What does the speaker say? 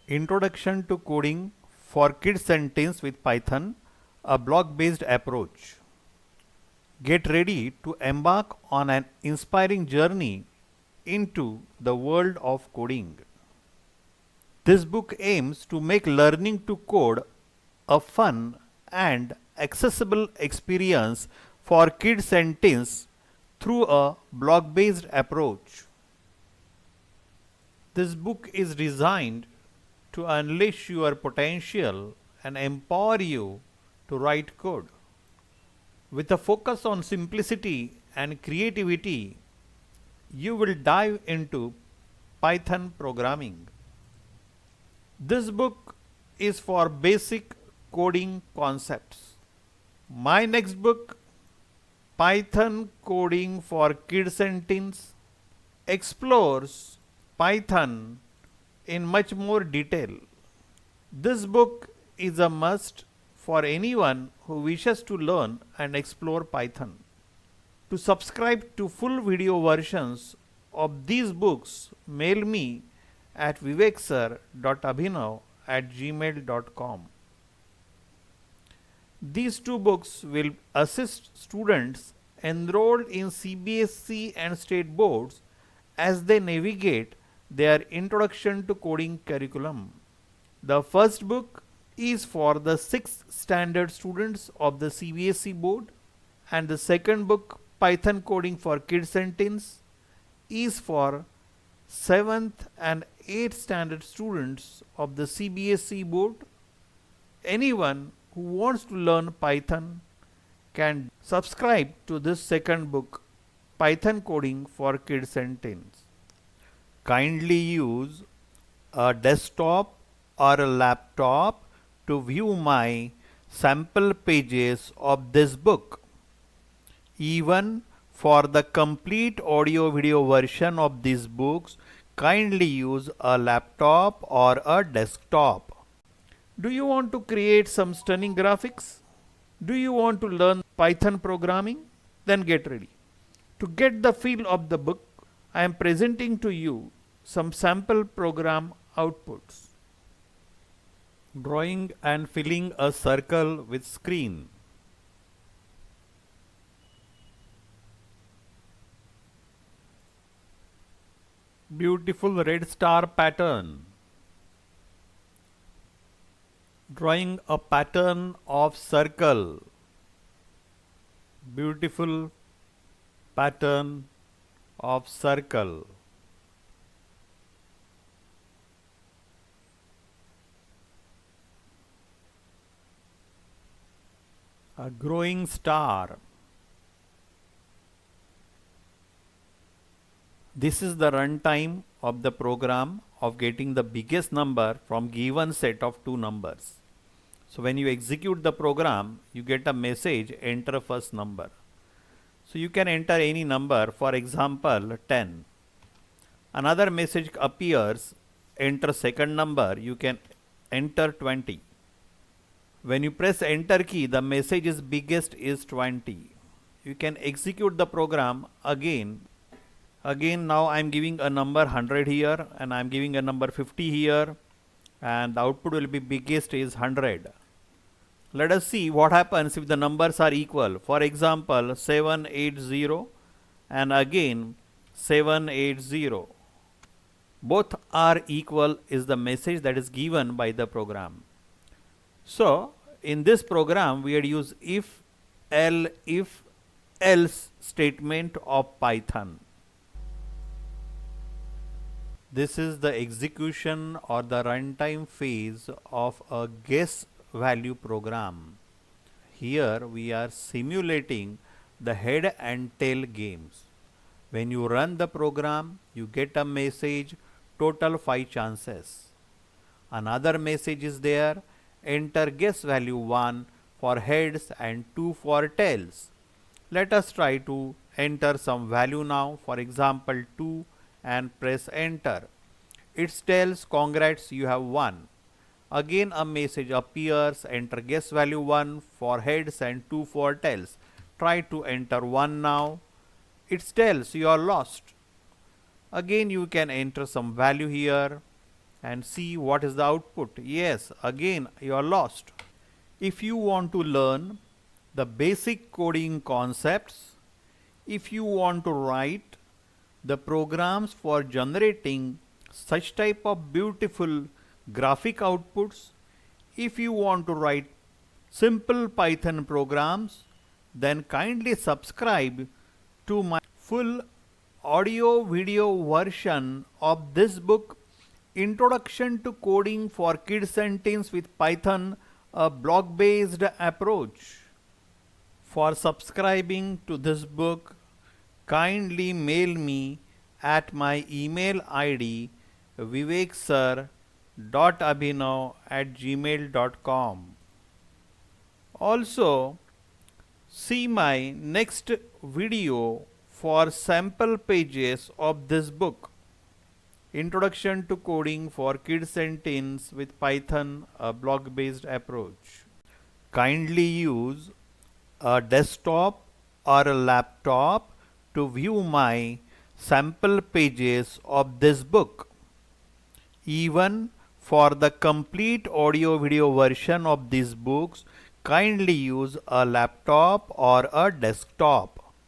Introduction to Coding for Kids and Teens with Python, a block-based approach. Get ready to embark on an inspiring journey into the world of coding. This book aims to make learning to code a fun and accessible experience for kids and teens through a block-based approach. This book is designed to unleash your potential and empower you to write code. With a focus on simplicity and creativity, you will dive into Python programming. This book is for basic coding concepts. My next book, Python Coding for Kids and Teens, explores Python in much more detail. This book is a must for anyone who wishes to learn and explore Python. To subscribe to full video versions of these books, mail me at viveksir.abhinav@gmail.com. These two books will assist students enrolled in CBSE and state boards as they navigate their Introduction to Coding curriculum. The first book is for the 6th standard students of the CBSE board, and the second book, Python Coding for Kids and Teens, is for 7th and 8th standard students of the CBSE board. Anyone who wants to learn Python can subscribe to this second book, Python Coding for Kids and Teens. Kindly use a desktop or a laptop to view my sample pages of this book. Even for the complete audio video version of these books, kindly use a laptop or a desktop. Do you want to create some stunning graphics? Do you want to learn Python programming? Then get ready. To get the feel of the book, I am presenting to you some sample program outputs. Drawing and filling a circle with screen. Beautiful red star pattern. Drawing a pattern of circle. Beautiful pattern of circle. A growing star. This is the runtime of the program of getting the biggest number from given set of two numbers. So when you execute the program, you get a message, enter first number. So you can enter any number, for example 10. Another message appears, enter second number, you can enter 20. When you press enter key, the message is biggest is 20. You can execute the program again. Again, now I am giving a number 100 here and I am giving a number 50 here, and the output will be biggest is 100. Let us see what happens if the numbers are equal. For example, 780 and again 780. Both are equal is the message that is given by the program. So in this program we had used if else statement of Python. This is the execution or the runtime phase of a guess value program. Here we are simulating the head and tail games. When you run the program, you get a message, total 5 chances. Another message is there, enter guess value 1 for heads and 2 for tails. Let us try to enter some value now, for example 2, and press enter. It tells congrats, you have won. Again a message appears, enter guess value 1 for heads and 2 for tails. Try to enter 1 now. It tells you are lost. Again you can enter some value here and see what is the output. Yes, again you are lost. If you want to learn the basic coding concepts, if you want to write the programs for generating such type of beautiful graphic outputs, if you want to write simple Python programs, then kindly subscribe to my full audio video version of this book, Introduction to Coding for Kids and Teens with Python, a block-based approach. For subscribing to this book, kindly mail me at my email ID viveksir.abhinav@gmail.com. Also, see my next video for sample pages of this book, Introduction to Coding for Kids and Teens with Python, a block-based approach. Kindly use a desktop or a laptop to view my sample pages of this book. Even for the complete audio video version of these books, kindly use a laptop or a desktop.